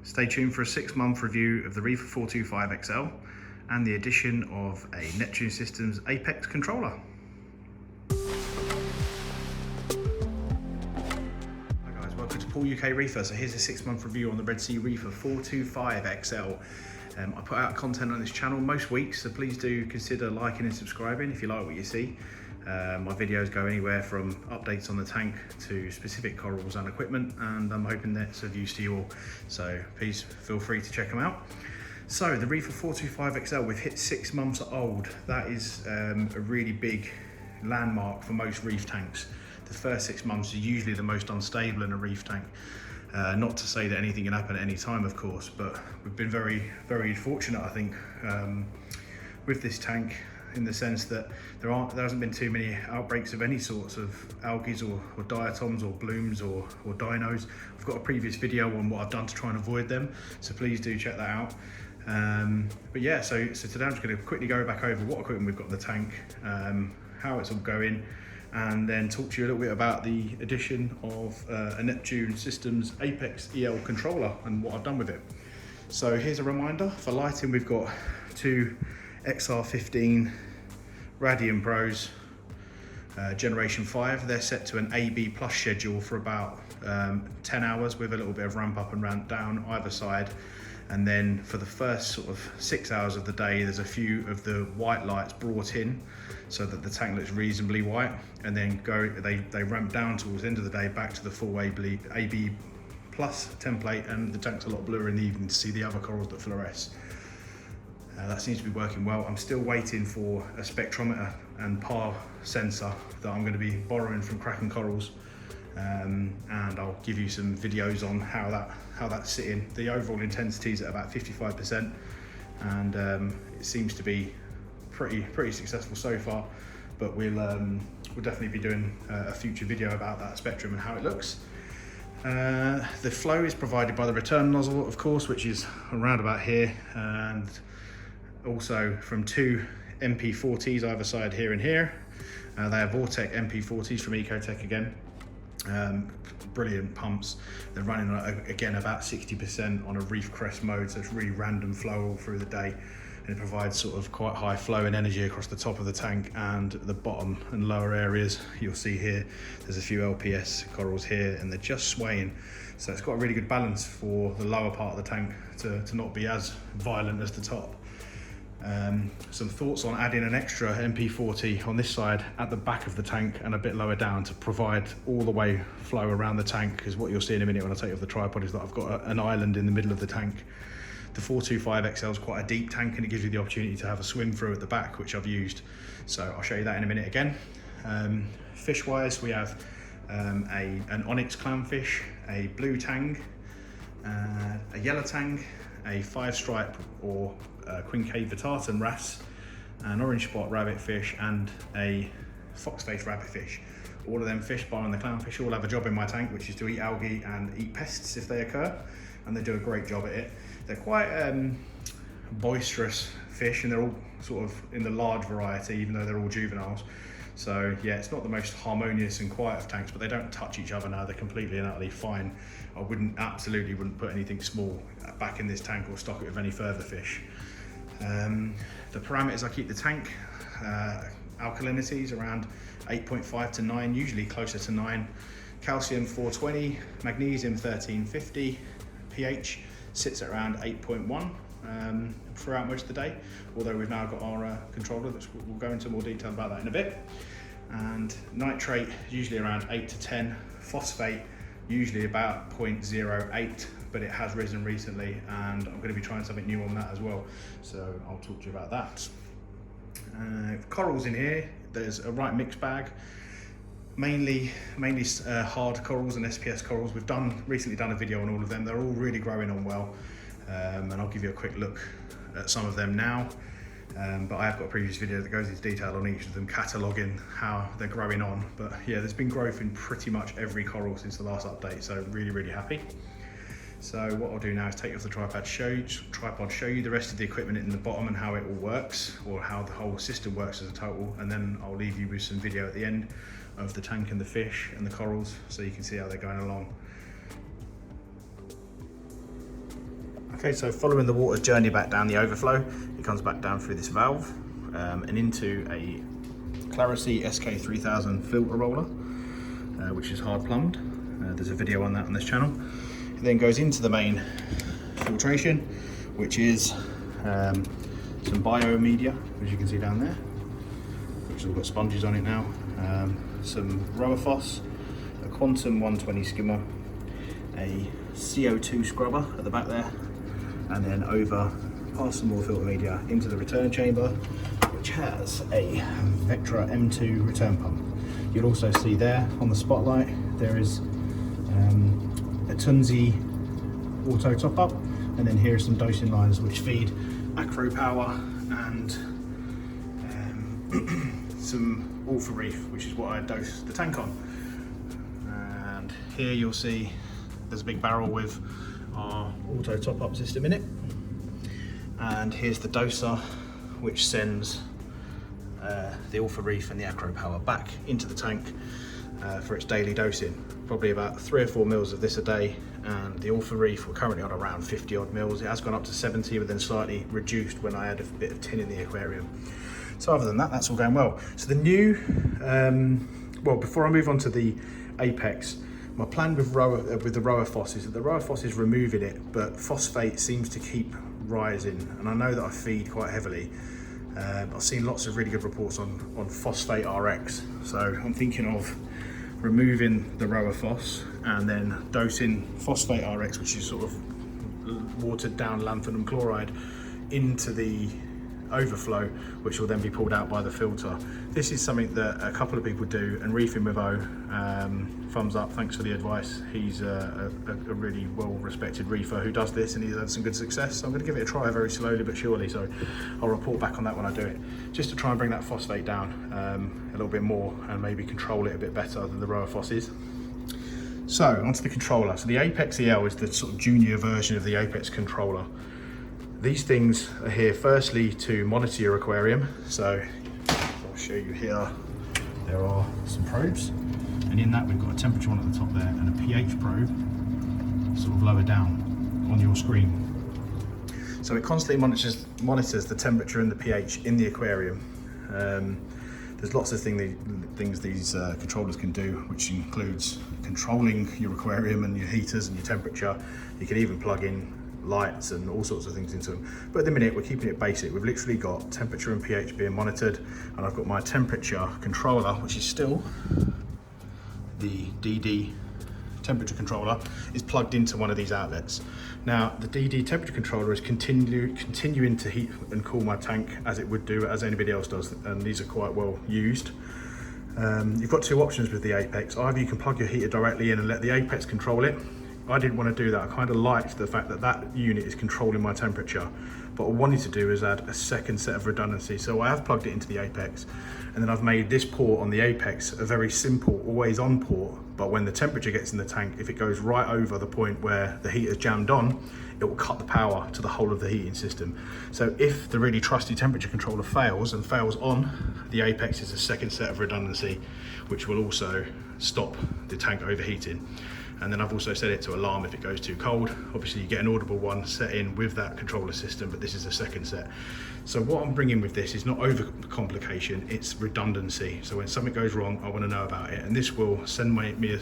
Stay tuned for a 6-month review of the Reefer 425 XL and the addition of a Neptune Systems Apex controller. Hi guys, welcome to Paul UK Reefer. So here's a 6-month review on the Sea Reefer 425 XL. I put out content on this channel most weeks, so please do consider liking and subscribing if you like what you see. My videos go anywhere from updates on the tank to specific corals and equipment, and I'm hoping that's of use to you all. So please feel free to check them out. So the Reefer 425 XL, we've hit 6 months old. That is a really big landmark for most reef tanks. The first 6 months are usually the most unstable in a reef tank. Not to say that anything can happen at any time, of course, but we've been very, very fortunate, I think, with this tank, in the sense that there hasn't been too many outbreaks of any sorts of algae or diatoms or blooms or dinos. I've got a previous video on what I've done to try and avoid them, so please do check that out. But yeah, so today I'm just going to quickly go back over what equipment we've got in the tank, how it's all going, and then talk to you a little bit about the addition of a Neptune Systems Apex EL controller and what I've done with it. So here's a reminder, for lighting we've got two XR15 Radium Pros, generation 5. They're set to an AB plus schedule for about 10 hours with a little bit of ramp up and ramp down either side. And then for the first sort of 6 hours of the day, there's a few of the white lights brought in so that the tank looks reasonably white, and then they ramp down towards the end of the day back to the full AB plus template, and the tank's a lot bluer in the evening to see the other corals that fluoresce. That seems to be working well. I'm still waiting for a spectrometer and PAR sensor that I'm going to be borrowing from Kraken Corals, and I'll give you some videos on how that's sitting. The overall intensity is at about 55%, and it seems to be pretty successful so far. But we'll definitely be doing a future video about that spectrum and how it looks. The flow is provided by the return nozzle, of course, which is around about here, and also from two MP40s either side, here and here. They are Vortec MP40s from Ecotech again. Brilliant pumps. They're running again about 60% on a reef crest mode, so it's really random flow all through the day, and it provides sort of quite high flow and energy across the top of the tank and the bottom and lower areas. You'll see here there's a few LPS corals here, and they're just swaying, so it's got a really good balance for the lower part of the tank to not be as violent as the top. Some thoughts on adding an extra MP40 on this side at the back of the tank and a bit lower down to provide all the way flow around the tank, because what you'll see in a minute when I take off the tripod is that I've got an island in the middle of the tank. The 425 XL is quite a deep tank, and it gives you the opportunity to have a swim through at the back, which I've used. So I'll show you that in a minute again. Fish wise, we have an onyx clownfish, a blue tang, a yellow tang, a 5-stripe or Quincave vittatum wrasse, an orange spot rabbitfish, and a fox-faced rabbitfish. All of them fish, barring the clownfish, all have a job in my tank, which is to eat algae and eat pests if they occur, and they do a great job at it. They're quite boisterous fish, and they're all sort of in the large variety, even though they're all juveniles. So yeah, it's not the most harmonious and quiet of tanks, but they don't touch each other now. They're completely and utterly fine. I absolutely wouldn't put anything small back in this tank or stock it with any further fish. The parameters I keep the tank, alkalinity is around 8.5 to 9, usually closer to 9. Calcium 420, magnesium 1350, pH sits at around 8.1 throughout most of the day, although we've now got our controller, which we'll go into more detail about that in a bit. And nitrate usually around 8 to 10, phosphate usually about 0.08, but it has risen recently, and I'm going to be trying something new on that as well, so I'll talk to you about that. Corals in here, there's a right mixed bag, mainly hard corals and SPS corals. We've recently done a video on all of them. They're all really growing on well, and I'll give you a quick look at some of them now. But I have got a previous video that goes into detail on each of them, cataloguing how they're growing on. But yeah, there's been growth in pretty much every coral since the last update, so really happy. So what I'll do now is take off the tripod, show you the rest of the equipment in the bottom and how it all works, or how the whole system works as a total, and then I'll leave you with some video at the end of the tank and the fish and the corals, so you can see how they're going along. Okay, so following the water's journey back down the overflow, it comes back down through this valve and into a Clarity SK3000 filter roller, which is hard plumbed. There's a video on that on this channel. It then goes into the main filtration, which is some bio media, as you can see down there, which has all got sponges on it now, some Roa Phos, a Quantum 120 skimmer, a CO2 scrubber at the back there, and then over past some more filter media into the return chamber, which has a Vectra M2 return pump. You'll also see there on the spotlight there is a Tunzi auto top up, and then here are some dosing lines which feed acro power and some Alpha Reef, which is what I dose the tank on. And here you'll see there's a big barrel with our auto top up system in it, and here's the doser which sends the Alpha Reef and the acro power back into the tank for its daily dosing. Probably about 3 or 4 mils of this a day, and the Alpha Reef, we're currently on around 50 odd mils. It has gone up to 70, but then slightly reduced when I had a bit of tin in the aquarium. So other than that, that's all going well. So the new, well, before I move on to the Apex, my plan with the Roa Phos is that the Roa Phos is removing it, but phosphate seems to keep rising, and I know that I feed quite heavily. I've seen lots of really good reports on phosphate RX, so I'm thinking of removing the Roa Phos and then dosing phosphate RX, which is sort of watered down lanthanum chloride, into the overflow, which will then be pulled out by the filter. This is something that a couple of people do, and Reefing with O, thumbs up, thanks for the advice. He's a really well respected reefer who does this, and he's had some good success. So I'm going to give it a try very slowly but surely, so I'll report back on that when I do it, just to try and bring that phosphate down a little bit more and maybe control it a bit better than the Roa Phos is. So onto the controller. So the Apex EL is the sort of junior version of the Apex controller. These things are here firstly to monitor your aquarium. So I'll show you here, there are some probes, and in that we've got a temperature one at the top there and a pH probe sort of lower down on your screen. So it constantly monitors the temperature and the pH in the aquarium. There's lots of things these controllers can do, which includes controlling your aquarium and your heaters and your temperature. You can even plug in lights and all sorts of things into them, but at the minute we're keeping it basic. We've literally got temperature and pH being monitored, and I've got my temperature controller, which is still the DD temperature controller, is plugged into one of these outlets. Now the DD temperature controller is continuing to heat and cool my tank as it would do, as anybody else does, and these are quite well used. You've got 2 options with the Apex. Either you can plug your heater directly in and let the Apex control it. I didn't want to do that. I kind of liked the fact that that unit is controlling my temperature, but what I wanted to do is add a second set of redundancy. So I have plugged it into the Apex, and then I've made this port on the Apex a very simple always on port, but when the temperature gets in the tank, if it goes right over the point where the heater's jammed on, it will cut the power to the whole of the heating system. So if the really trusty temperature controller fails and fails on, the Apex is a second set of redundancy, which will also stop the tank overheating. And then I've also set it to alarm if it goes too cold. Obviously you get an audible one set in with that controller system, but this is a second set. So what I'm bringing with this is not over complication, it's redundancy. So when something goes wrong, I want to know about it. And this will send me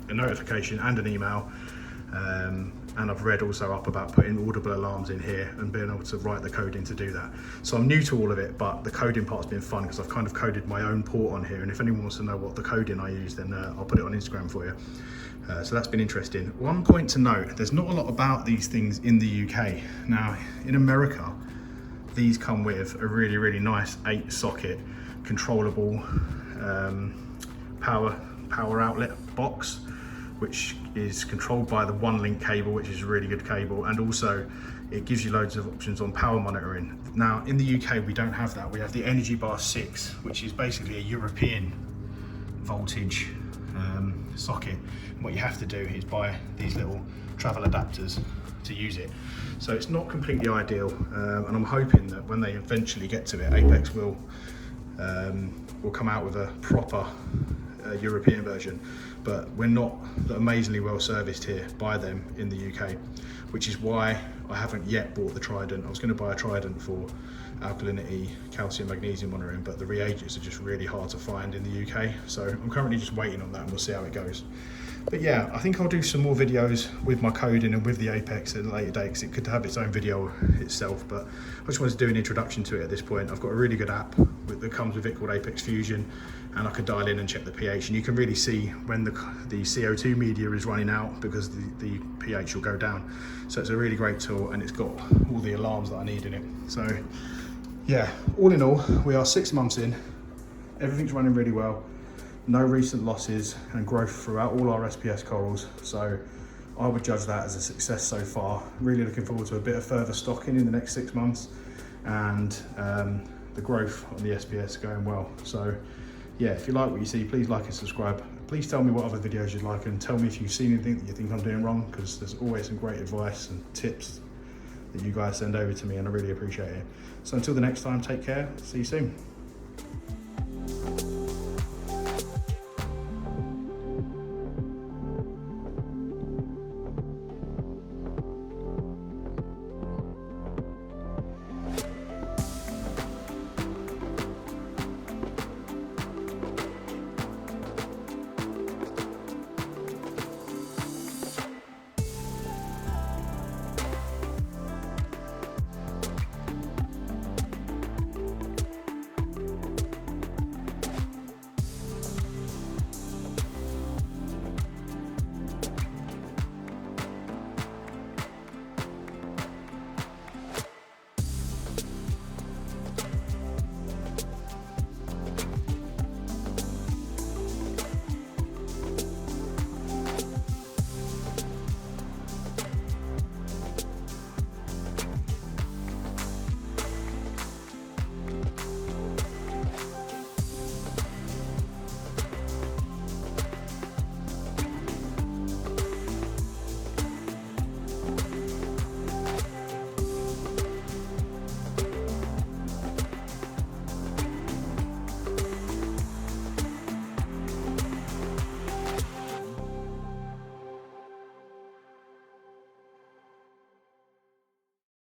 a notification and an email. And I've read also up about putting audible alarms in here and being able to write the code in to do that. So I'm new to all of it, but the coding part's been fun because I've kind of coded my own port on here. And if anyone wants to know what the coding I use, then I'll put it on Instagram for you. So that's been interesting. One point to note, there's not a lot about these things in the UK. Now, in America, these come with a really, really nice 8-socket controllable power outlet box, which is controlled by the 1-link cable, which is a really good cable, and also it gives you loads of options on power monitoring. Now in the UK we don't have that. We have the Energy Bar 6, which is basically a European voltage socket. And what you have to do is buy these little travel adapters to use it. So it's not completely ideal, and I'm hoping that when they eventually get to it, Apex will come out with a proper European version. but we're not amazingly well serviced here by them in the UK, which is why I haven't yet bought the Trident. I was going to buy a Trident for alkalinity, calcium, magnesium monitoring, but the reagents are just really hard to find in the UK. So I'm currently just waiting on that, and we'll see how it goes. But yeah, I think I'll do some more videos with my coding and with the Apex at a later date, because it could have its own video itself, but I just wanted to do an introduction to it at this point. I've got a really good app that comes with it called Apex Fusion, and I could dial in and check the pH, and you can really see when the CO2 media is running out, because the pH will go down. So it's a really great tool, and it's got all the alarms that I need in it. So yeah, all in all, we are 6 months in, everything's running really well. No recent losses and growth throughout all our SPS corals. So I would judge that as a success so far. Really looking forward to a bit of further stocking in the next 6 months, and the growth on the SPS going well. So yeah, if you like what you see, please like and subscribe. Please tell me what other videos you'd like, and tell me if you've seen anything that you think I'm doing wrong, because there's always some great advice and tips that you guys send over to me, and I really appreciate it. So until the next time, take care, see you soon.